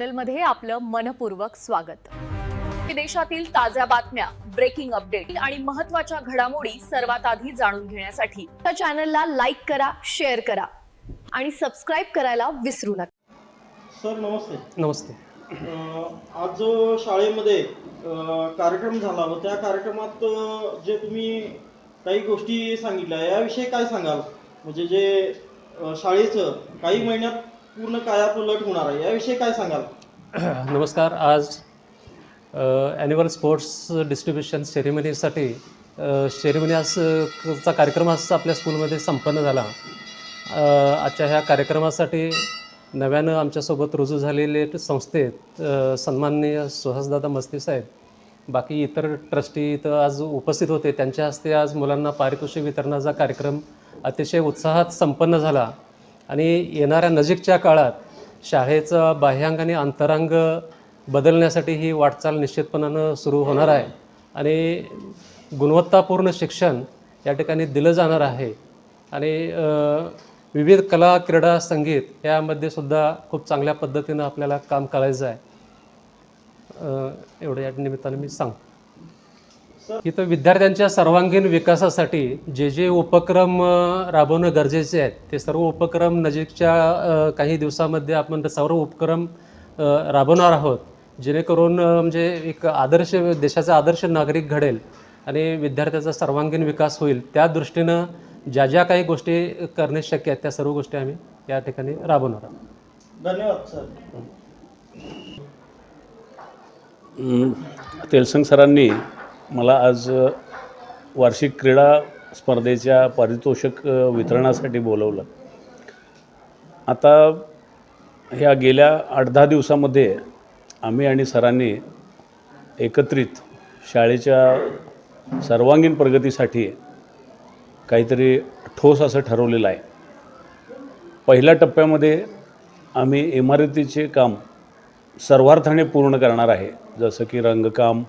चॅनलमध्ये आपलं मनपूर्वक स्वागत। देशातील ताज्या बातम्या, ब्रेकिंग अपडेट आणि महत्त्वाच्या घडामोडी सर्वात आधी जाणून घेण्यासाठी या चॅनलला लाईक करा, शेअर करा आणि सबस्क्राइब करायला विसरू नका। सर नमस्ते। नमस्ते। आज जो शाळेमध्ये कार्यक्रम झाला व त्या कार्यक्रमात जे तुम्ही काही गोष्टी सांगितल्या याविषयी काय सांगाल? म्हणजे जे शाळेचं काही महिन्यात पूर्ण कायापालट होणार आहे याविषयी काय सांगाल? नमस्कार। आज ॲन्युअल स्पोर्ट्स डिस्ट्रीब्युशन सेरेमनीसाठी चा कार्यक्रम आज आपल्या स्कूलमध्ये संपन्न झाला। आजच्या ह्या कार्यक्रमासाठी नव्यानं आमच्यासोबत रुजू झालेले संस्थेत सन्माननीय सुहासदादा मस्ती साहेब, बाकी इतर ट्रस्टी इथं आज उपस्थित होते। त्यांच्या हस्ते आज मुलांना पारितोषिक वितरणाचा कार्यक्रम अतिशय उत्साहात संपन्न झाला आणि येणाऱ्या नजीकच्या काळात शाळेचा बाह्यांग आणि अंतरांग बदलण्यासाठी ही वाटचाल निश्चितपणानं सुरू होणार आहे आणि गुणवत्तापूर्ण शिक्षण या ठिकाणी दिलं जाणार आहे आणि विविध कला, क्रीडा, संगीत यामध्ये सुद्धा खूप चांगल्या पद्धतीनं आपल्याला काम करायचं आहे। एवढं या निमित्तानं मी सांगतो। इथं विद्यार्थ्यांच्या सर्वांगीण विकासासाठी जे उपक्रम राबवणं गरजेचे आहेत ते सर्व उपक्रम नजीकच्या काही दिवसामध्ये आपण सर्व उपक्रम राबवणार आहोत, जेणेकरून म्हणजे एक आदर्श देशाचा आदर्श नागरिक घडेल आणि विद्यार्थ्याचा सर्वांगीण विकास होईल। त्या दृष्टीनं ज्या काही गोष्टी करणे शक्य आहेत त्या सर्व गोष्टी आम्ही या ठिकाणी राबवणार आहोत। धन्यवाद सर। तेलसंग सरांनी मला आज वार्षिक क्रीडा स्पर्धेच्या पारितोषिक वितरणासाठी बोलवलं। आता ह्या गेल्या 8-10 दिवसामध्ये आम्ही आणि सरांनी एकत्रित शाळेच्या सर्वांगीण प्रगतीसाठी काहीतरी ठोस असं ठरवलेलं आहे। पहिल्या टप्प्यामध्ये आम्ही इमारतीचे काम सर्वार्थाने पूर्ण करणार आहे, जसं की रंगकाम,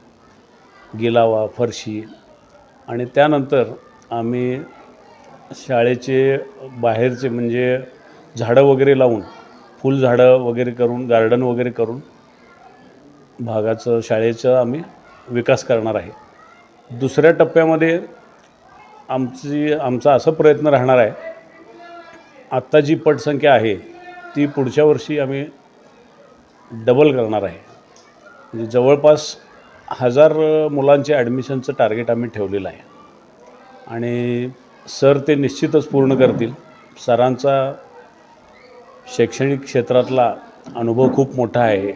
गिलावा, फरशी, आणि त्यानंतर आम्ही शाळेचे बाहेरचे म्हणजे झाडं वगैरे लावून, फुलझाडं वगैरे करून, गार्डन वगैरे करून भागाचं शाळेचा आम्ही विकास करणार आहे। दुसऱ्या टप्प्यामध्ये आमचा असा प्रयत्न राहणार आहे, आत्ता जी पटसंख्या आहे ती पुढच्या वर्षी आम्ही डबल करणार आहे। म्हणजे जवळपास 1000 मुलांचे ॲडमिशनचं टार्गेट आम्ही ठेवलेलं आहे आणि सर ते निश्चितच पूर्ण करतील। सरांचा शैक्षणिक क्षेत्रातला अनुभव खूप मोठा आहे।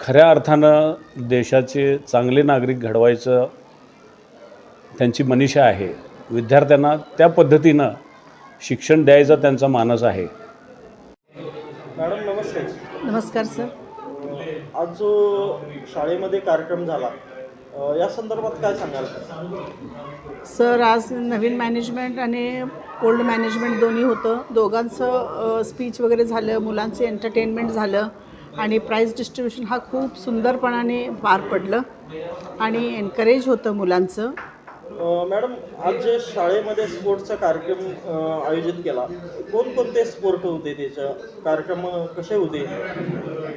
खऱ्या अर्थानं देशाचे चांगले नागरिक घडवायचं त्यांची मनीषा आहे। विद्यार्थ्यांना त्या पद्धतीनं शिक्षण द्यायचा त्यांचा मानस आहे। मॅडम नमस्ते। नमस्कार सर। आज जो शाळेमध्ये कार्यक्रम झाला या संदर्भात काय सांगाल? सर आज नवीन मॅनेजमेंट आणि ओल्ड मॅनेजमेंट दोन्ही होतं। दोघांचं स्पीच वगैरे झालं, मुलांचं एंटरटेनमेंट झालं आणि प्राईज डिस्ट्रीब्युशन हा खूप सुंदरपणाने पार पडलं आणि एनकरेज होतं मुलांचं। मॅडम आज जे शाळेमध्ये स्पोर्ट्सचा कार्यक्रम आयोजित केला, कोणकोणते स्पोर्ट होते? त्याचा कार्यक्रम कसे होते?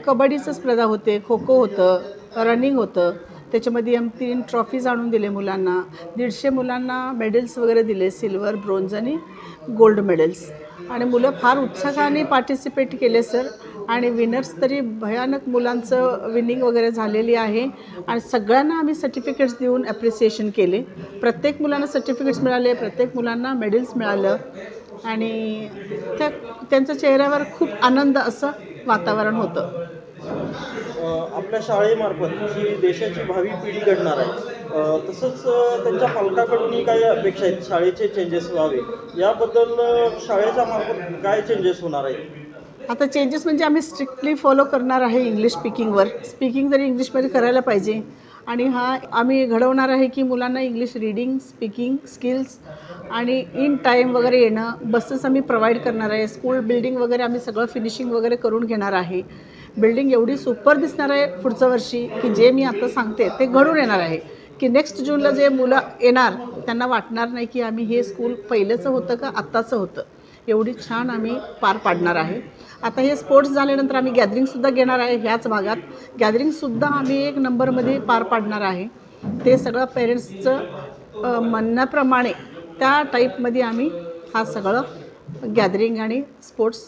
कबड्डीचं स्पर्धा होते, खो खो होतं, रनिंग होतं। त्याच्यामध्ये 3 ट्रॉफीज आणून दिले मुलांना। 150 मुलांना मेडल्स वगैरे दिले, सिल्वर, ब्रोंज आणि गोल्ड मेडल्स, आणि मुलं फार उत्साहाने पार्टिसिपेट केले सर। आणि विनर्स तरी भयानक मुलांचं विनिंग वगैरे झालेली आहे आणि सगळ्यांना आम्ही सर्टिफिकेट्स देऊन ॲप्रिसिएशन केले। प्रत्येक मुलांना सर्टिफिकेट्स मिळाले, प्रत्येक मुलांना मेडल्स मिळालं आणि त्यांच्या चेहऱ्यावर खूप आनंद असं वातावरण होतं। आपल्या शाळेमार्फत जी देशाची भावी पिढी घडणार आहे, तसंच त्यांच्या पालकाकडूनही काही अपेक्षा आहेत, शाळेचे चेंजेस व्हावे, याबद्दल शाळेच्या मार्फत काय चेंजेस होणार आहेत? आता चेंजेस म्हणजे आम्ही स्ट्रिक्टली फॉलो करणार आहे इंग्लिश स्पीकिंगवर। स्पीकिंग तरी इंग्लिशमध्ये करायला पाहिजे आणि हा आम्ही घडवणार आहे की मुलांना इंग्लिश रीडिंग, स्पीकिंग स्किल्स आणि इन टाईम वगैरे येणं, बसेस आम्ही प्रोव्हाइड करणार आहे। स्कूल बिल्डिंग वगैरे आम्ही सगळं फिनिशिंग वगैरे करून घेणार आहे। बिल्डिंग एवढी सुपर दिसणार आहे पुढच्या वर्षी की जे मी आता सांगते ते घडून येणार आहे की नेक्स्ट जूनला जे मुलं येणार त्यांना वाटणार नाही की आम्ही हे स्कूल पहिलेचं होतं का आत्ताचं होतं। एवढी छान आम्ही पार पाडणार आहे. आता हे स्पोर्ट्स झाल्यानंतर आम्ही गॅदरिंगसुद्धा घेणार आहे. ह्याच भागात गॅदरिंगसुद्धा आम्ही 1 नंबरमध्ये पार पाडणार आहे. ते सगळं पेरेंट्सचं म्हणण्याप्रमाणे त्या टाईपमध्ये आम्ही हा सगळं गॅदरिंग आणि स्पोर्ट्स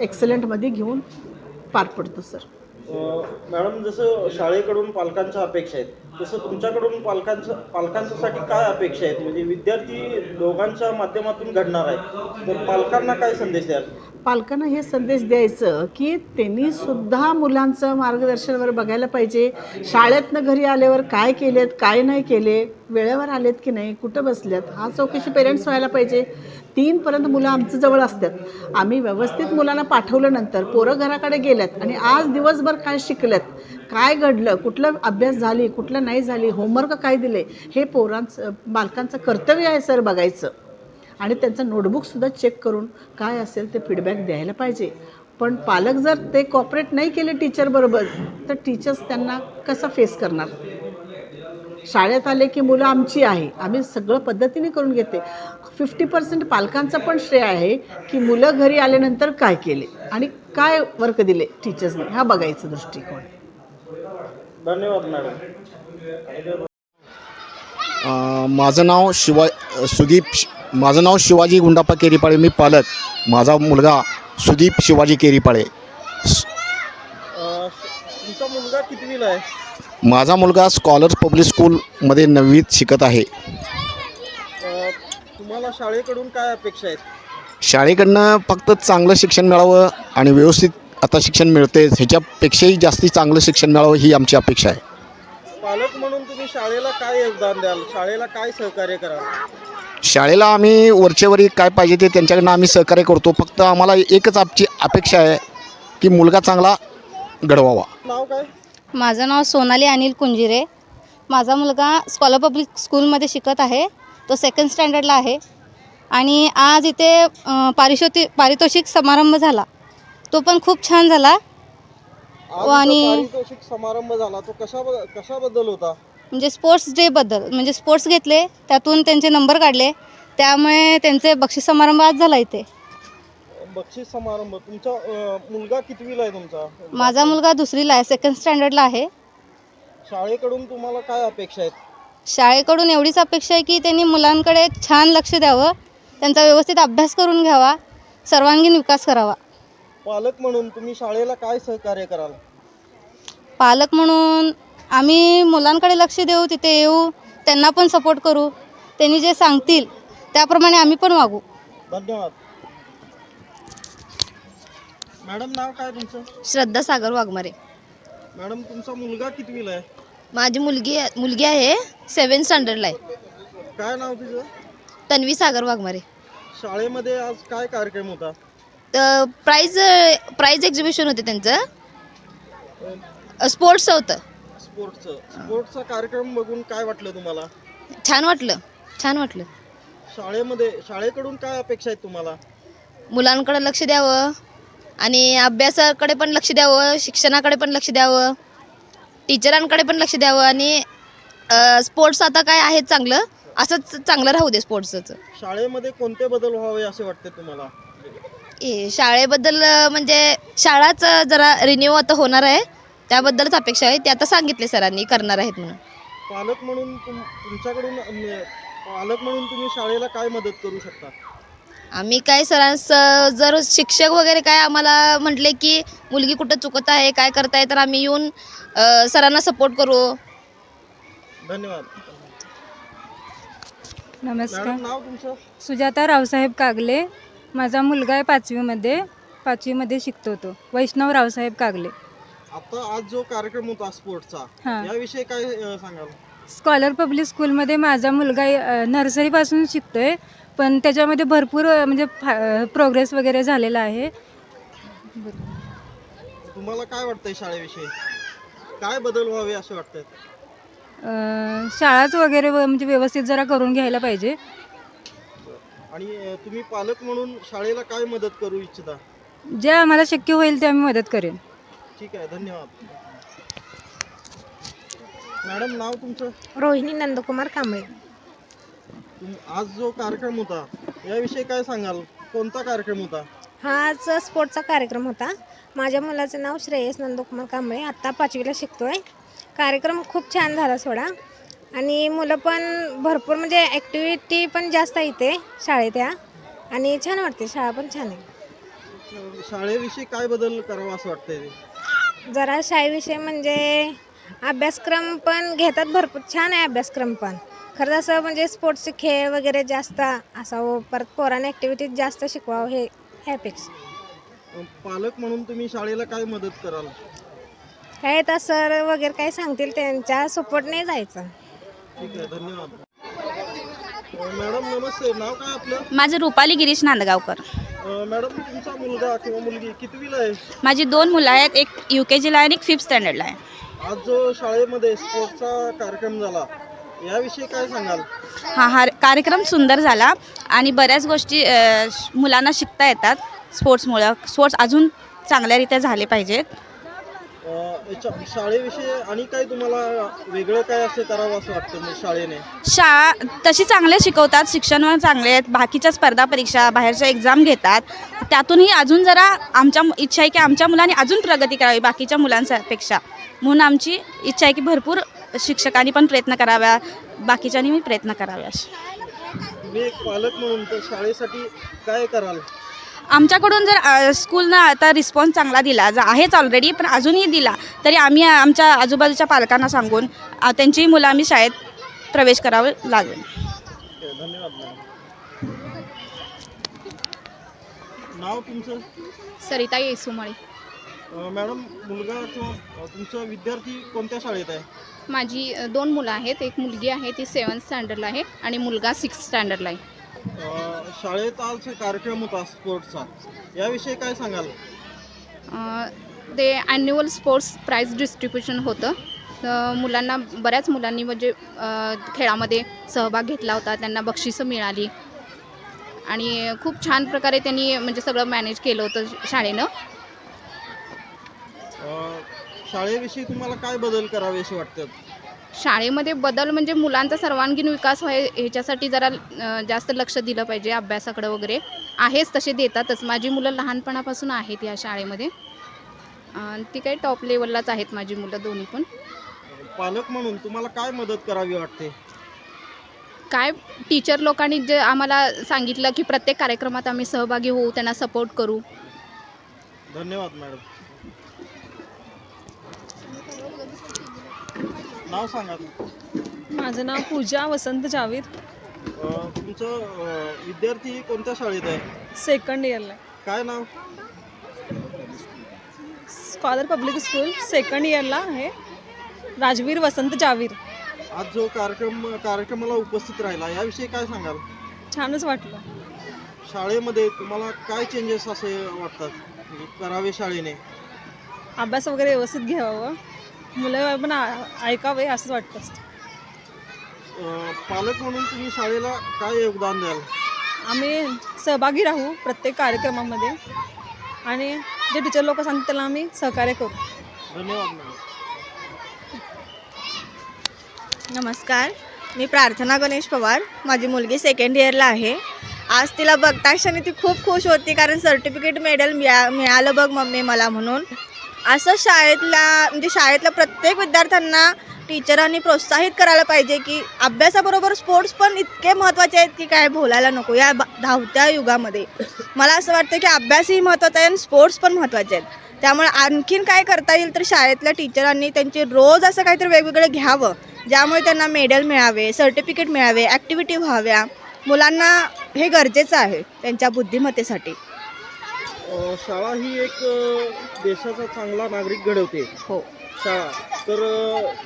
एक्सलंटमध्ये घेऊन पार पडतो सर. मॅडम, जसं शाळेकडून पालकांच्या अपेक्षा आहेत तसं तुमच्याकडून पालकांच्यासाठी काय अपेक्षा आहेत? म्हणजे विद्यार्थी दोघांच्या माध्यमातून घडणार आहे, तर पालकांना काय संदेश द्याल? पालकांना हे संदेश द्यायचं की त्यांनीसुद्धा मुलांचं मार्गदर्शनावर बघायला पाहिजे. शाळेतनं घरी आल्यावर काय केलेत, काय नाही केले, वेळेवर आलेत की नाही, कुठं बसल्यात, हा चौकशी पेरेंट्स व्हायला पाहिजे. 3पर्यंत मुलं आमच्या जवळ असतात. आम्ही व्यवस्थित मुलांना पाठवल्यानंतर पोरं घराकडे गेल्यात आणि आज दिवसभर काय शिकल्यात, काय घडलं, कुठलं अभ्यास झाली, कुठलं नाही झाली, होमवर्क काय दिले, हे पालकांचं कर्तव्य आहे सर बघायचं. आणि त्यांचं नोटबुकसुद्धा चेक करून काय असेल ते फीडबॅक द्यायला पाहिजे. पण पालक जर ते कॉपरेट नाही केले टीचरबरोबर तर टीचर्स त्यांना कसं फेस करणार? शाळेत आले की मुलं आमची आहे, आम्ही सगळं पद्धतीने करून घेते. 50% पालकांचं पण श्रेय आहे की मुलं घरी आल्यानंतर काय केले आणि काय वर्क दिले टीचर्सने, हा बघायचा दृष्टिकोन. धन्यवाद मॅडम. माझं नाव शिवाजी गुंडाप्पा केरीपाळे. मी पालक. माझा मुलगा सुदीप शिवाजी केरीपाळे. तुमचा मुलगा कितवीला आहे? माझा मुलगा स्कॉलर्स पब्लिक स्कूलमध्ये 9वीत शिकत आहे. तुम्हाला शाळेकडून काय अपेक्षा आहेत? शाळेकडनं फक्त चांगलं शिक्षण मिळावं आणि व्यवस्थित आता शिक्षण मिळते, ह्याच्यापेक्षाही जास्ती चांगलं शिक्षण मिळावं ही आमची अपेक्षा आहे. पालक म्हणून तुम्ही शाळेला काय योगदान द्याल? शाळेला काय सहकार्य कराल? शाळेला आम्ही वरचेवरी काय पाहिजे ते त्यांच्याकडनं आम्ही सहकार्य करतो. फक्त आम्हाला एकच आमची अपेक्षा आहे की मुलगा चांगला घडवावा. नाव काय? माझं नाव सोनाली अनिल कुंजिरे. माझा मुलगा स्कॉलर पब्लिक स्कूलमध्ये शिकत आहे. तो 2nd स्टँडर्डला आहे आणि आज इथे पारितोषिक समारंभ झाला, तो पण खूप छान झाला. आज आणि पारितोषिक समारंभ झाला, तो कशाबद्दल होता? म्हणजे स्पोर्ट्स डेबद्दल, म्हणजे स्पोर्ट्स घेतले, त्यातून त्यांचे नंबर काढले, त्यामुळे त्यांचे बक्षीस समारंभ आज झाला इथे. बक्षीस समारंभ. तुमचा मुलगा कितवीला आहे तुमचा? माझा मुलगा 2रीला आहे, 2nd स्टँडर्डला आहे. शाळेकडून तुम्हाला काय अपेक्षा आहेत? शाळेकडून एवढीच अपेक्षा आहे की त्यांनी मुलांकडे छान लक्ष द्यावं, त्यांचा व्यवस्थित अभ्यास करून घ्यावा, सर्वांगीण विकास करावा. पालक म्हणून तुम्ही शाळेला काय सहकार्य कराल? पालक म्हणून आम्ही मुलांकडे लक्ष देऊ, तिथे येऊ, त्यांना पण सपोर्ट करू, त्यांनी जे सांगतील त्याप्रमाणे आम्ही पण वागू. धन्यवाद. मॅडम, नाव काय तुमचं? श्रद्धा सागर वाघमारे. मॅडम, तुमचा मुलगा कितवीला आहे? माझी मुलगी आहे 7th स्टँडर्डला आहे. काय नाव तिचं? तन्वी सागर वाघमारे. शाळेमध्ये आज काय कार्यक्रम होता? तर प्राईज एक्झिबिशन होते त्यांचं, स्पोर्ट्सचं होतं. स्पोर्ट्सचा कार्यक्रम बघून काय वाटलं तुम्हाला? छान वाटलं. शाळेकडून काय अपेक्षा आहेत तुम्हाला? मुलांकडे लक्ष द्यावं आणि अभ्यासाकडे पण लक्ष द्यावं, शिक्षणाकडे पण लक्ष द्यावं, टीचरांकडे पण लक्ष द्यावं आणि स्पोर्ट्स आता काय आहे चांगलं, असंच चांगलं राहू दे स्पोर्ट्सचं. शाळेमध्ये कोणते बदल व्हावे असे वाटते तुम्हाला? शाळेबद्दल म्हणजे शाळाच जरा रिन्यू आता होणार आहे, त्याबद्दलच अपेक्षा आहे. ते आता सांगितले सरांनी करणार आहेत म्हणून. पालक म्हणून तुम्ही शाळेला काय मदत करू शकता? आम्ही काय जर शिक्षक वगैरे काय आम्हाला म्हटले की मुलगी कुठं चुकत आहे, काय करताय, तर आम्ही येऊन सरांना सपोर्ट करू. धन्यवाद. नमस्कार. मॅडम, नाव तुमचं? सुजाता रावसाहेब कागले. माझा मुलगा आहे 5वीमध्ये शिकतो. तो वैष्णव रावसाहेब कागले. आता आज जो कार्यक्रम होता स्पोर्ट्सचा, हां. याविषयी काय सांगाल? स्कॉलर पब्लिक स्कूलमध्ये माझा मुलगा नर्सरीपासून शिकतोय, पण त्याच्यामध्ये भरपूर म्हणजे प्रोग्रेस वगैरे झालेला आहे. तुम्हाला काय वाटतंय शाळेविषयी? काय बदल व्हावे असे वाटतंय? शाळाच वगैरे म्हणजे व्यवस्थित जरा करून घ्यायला पाहिजे. आणि तुम्ही पालक म्हणून शाळेला काय मदत करू इच्छिता? जे आम्हाला शक्य होईल ते आम्ही मदत करेन. ठीक आहे, धन्यवाद. मॅडम, नाव तुमचं? रोहिणी नंदकुमार कांबळे. आज जो कार्यक्रम होता याविषयी काय सांगाल? कोणता कार्यक्रम होता? हा आज स्पोर्टचा कार्यक्रम होता. माझ्या मुलाचं नाव श्रेयस नंदकुमार कांबळे, आत्ता 5वीला शिकतो आहे. कार्यक्रम खूप छान झाला सोडा, आणि मुलं पण भरपूर म्हणजे ॲक्टिव्हिटी पण जास्त इथे शाळेत या, आणि छान वाटते, शाळा पण छान आहे. शाळेविषयी काय बदल करावा असं वाटतंय ते? जरा शाळेविषयी म्हणजे अभ्यासक्रम पण घेतात, भरपूर छान आहे अभ्यासक्रम पण. खरं असं म्हणजे स्पोर्ट्सचे खेळ वगैरे जास्त असावं, परत पोरांना ॲक्टिव्हिटीज जास्त शिकवावं हे ह्यापेक्षा. पालक म्हणून तुम्ही शाळेला काय मदत कराल? काय तर सर वगैरे काय सांगतील त्यांच्या सपोर्टने जायचं. ठीक आहे, धन्यवाद. मॅडम नमस्ते, नाव काय आपलं? माझं रुपाली गिरीश नांदगावकर. मॅडम तुमचा मुलगा किंवा मुलगी कितवीला आहे? माझी 2 मुलं आहेत, एक UKGला आहे आणि एक 5th स्टँडर्डला आहे. आज जो शाळेमध्ये स्पोर्ट्सचा कार्यक्रम झाला याविषयी काय सांगाल? हा कार्यक्रम सुंदर झाला आणि बऱ्याच गोष्टी मुलांना शिकता येतात स्पोर्ट्समुळं. स्पोर्ट्स अजून चांगल्यारीत्या झाले पाहिजेत. शाळेविषयी आणि काय तुम्हाला वेगळं काय असं करावं असं वाटतं म्हणजे शाळेने? शाळा तशी चांगले शिकवतात, शिक्षण चांगले आहेत, बाकीच्या स्पर्धा परीक्षा बाहेरच्या एक्झाम घेतात. त्यातूनही अजून जरा आमच्या इच्छा आहे की आमच्या मुलांनी अजून प्रगती करावी बाकीच्या मुलांपेक्षा, म्हणून आमची इच्छा आहे की भरपूर शिक्षकांनी पण प्रयत्न कराव्या, बाकीच्यांनी प्रयत्न करावे. तुम्ही एक पालक म्हणून तर शाळेसाठी काय कराल? आमच्याकडून जर स्कूलनं आता रिस्पॉन्स चांगला दिला, आहेच ऑलरेडी, पण अजूनही दिला तरी आम्ही आमच्या आजूबाजूच्या पालकांना सांगून त्यांचीही मुलं आम्ही शाळेत प्रवेश करावं लागेल. धन्यवाद मॅडम. नाव तुमचं? सरिता येसुमाळी. मॅडम मुलगा किंवा तुमचा विद्यार्थी कोणत्या शाळेत आहे? माझी 2 मुलं आहेत, एक मुलगी आहे ती 7th स्टँडर्डला आहे आणि मुलगा 6th स्टँडर्डला आहे. शाळेत आज कार्यक्रम होता स्पोर्ट्सचा, याविषयी काय सांगाल? ते ॲन्युअल स्पोर्ट्स प्राईज डिस्ट्रीब्युशन होतं. मुलांना बऱ्याच मुलांनी म्हणजे खेळामध्ये सहभाग घेतला होता, त्यांना बक्षिसं मिळाली आणि खूप छान प्रकारे त्यांनी म्हणजे सगळं मॅनेज केलं होतं शाळेनं. शाळेविषयी तुम्हाला काय बदल करावे असे वाटतात? शाळेमध्ये बदल म्हणजे मुलांचा सर्वांगीण विकास व्हाय ह्याच्यासाठी जरा जास्त लक्ष दिलं पाहिजे. अभ्यासाकडे वगैरे आहेच तसे देतातच. माझी मुलं लहानपणापासून आहेत या शाळेमध्ये, ती काही टॉप लेवललाच आहेत माझी मुलं दोन्ही पण. पालक म्हणून तुम्हाला काय मदत करावी वाटते? काय टीचर लोकांनी जे आम्हाला सांगितलं की प्रत्येक कार्यक्रमात आम्ही सहभागी होऊ, त्यांना सपोर्ट करू. धन्यवाद मॅडम. नाव सांगा. माझं नाव पूजा वसंत जावीर. तुमचं विद्यार्थी कोणत्या शाळेत आहे? 2nd इयरला. काय नाव? स्कॉलर पब्लिक स्कूल 2nd इयरला आहे. राजवीर वसंत जावीर. आज जो कार्यक्रमाला उपस्थित राहिला याविषयी काय सांगाल? छानच वाटलं. शाळेमध्ये तुम्हाला काय चेंजेस असे वाटतात म्हणजे करावे शाळेने? अभ्यास वगैरे व्यवस्थित घ्यावं, मुलं पण ऐकावे असंच वाटतं. पालक म्हणून तुम्ही शाळेला काय योगदान द्याल? आम्ही सहभागी राहू प्रत्येक कार्यक्रमामध्ये आणि जे टीचर लोक सांगतात त्याला आम्ही सहकार्य करू. धन्यवाद मॅडम. नमस्कार, मी प्रार्थना गणेश पवार. माझी मुलगी 2nd इयरला आहे. आज तिला बघता क्षणी ती खूप खुश होती, कारण सर्टिफिकेट मेडल मिळालं बघ मम्मी मला म्हणून. असं शाळेतल्या प्रत्येक विद्यार्थ्यांना टीचरांनी प्रोत्साहित करायला पाहिजे की अभ्यासाबरोबर स्पोर्ट्स पण इतके महत्त्वाचे आहेत की काय बोलायला नको या धावत्या युगामध्ये. मला असं वाटतं की अभ्यासही महत्त्वाचा आहे आणि स्पोर्ट्स पण महत्त्वाचे आहेत. त्यामुळे आणखीन काय करता येईल तर शाळेतल्या टीचरांनी त्यांचे रोज असं काहीतरी वेगवेगळं घ्यावं, ज्यामुळे त्यांना मेडल मिळावे, सर्टिफिकेट मिळावे, ॲक्टिव्हिटी व्हाव्या. मुलांना हे गरजेचं आहे त्यांच्या बुद्धिमत्तेसाठी. शाळा ही एक देशाचा चांगला नागरिक घडवते. हो. शाळा तर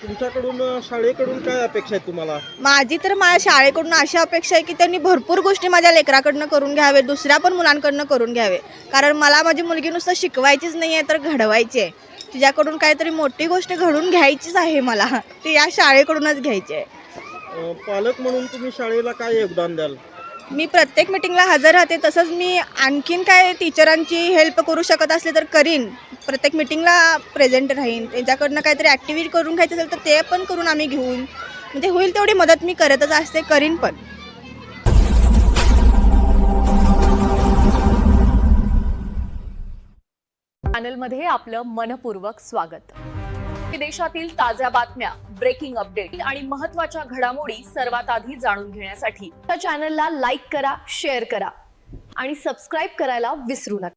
तुमच्याकडून शाळेकडून काय अपेक्षा आहे तुम्हाला? माझ्या शाळेकडून अशी अपेक्षा आहे की त्यांनी भरपूर गोष्टी माझ्या लेकराकडनं करून घ्यावे, दुसऱ्या पण मुलांकडनं करून घ्यावे. कारण मला माझी मुलगी नुसतं शिकवायचीच नाही आहे तर घडवायची आहे. तिच्याकडून काहीतरी मोठी गोष्ट घडून घ्यायचीच आहे मला, ती या शाळेकडूनच घ्यायची आहे. पालक म्हणून तुम्ही शाळेला काय योगदान द्याल? मी प्रत्येक मीटिंगला हजर राहते. तसंच मी आणखीन काय टीचरांची हेल्प करू शकत असले तर करीन. प्रत्येक मीटिंगला प्रेझेंट राहीन. त्यांच्याकडनं काहीतरी ॲक्टिव्हिटी करून घ्यायचं असेल तर ते पण करून आम्ही घेऊन, म्हणजे होईल तेवढी मदत मी करतच असते, करीन पण. चॅनलमध्ये आपलं मनपूर्वक स्वागत. देशातील ताज्या बातम्या, ब्रेकिंग अपडेट आणि महत्त्वाच्या घडामोडी सर्वात आधी जाणून घेण्यासाठी या चॅनलला लाईक करा, शेअर करा आणि सबस्क्राईब करायला विसरू नका.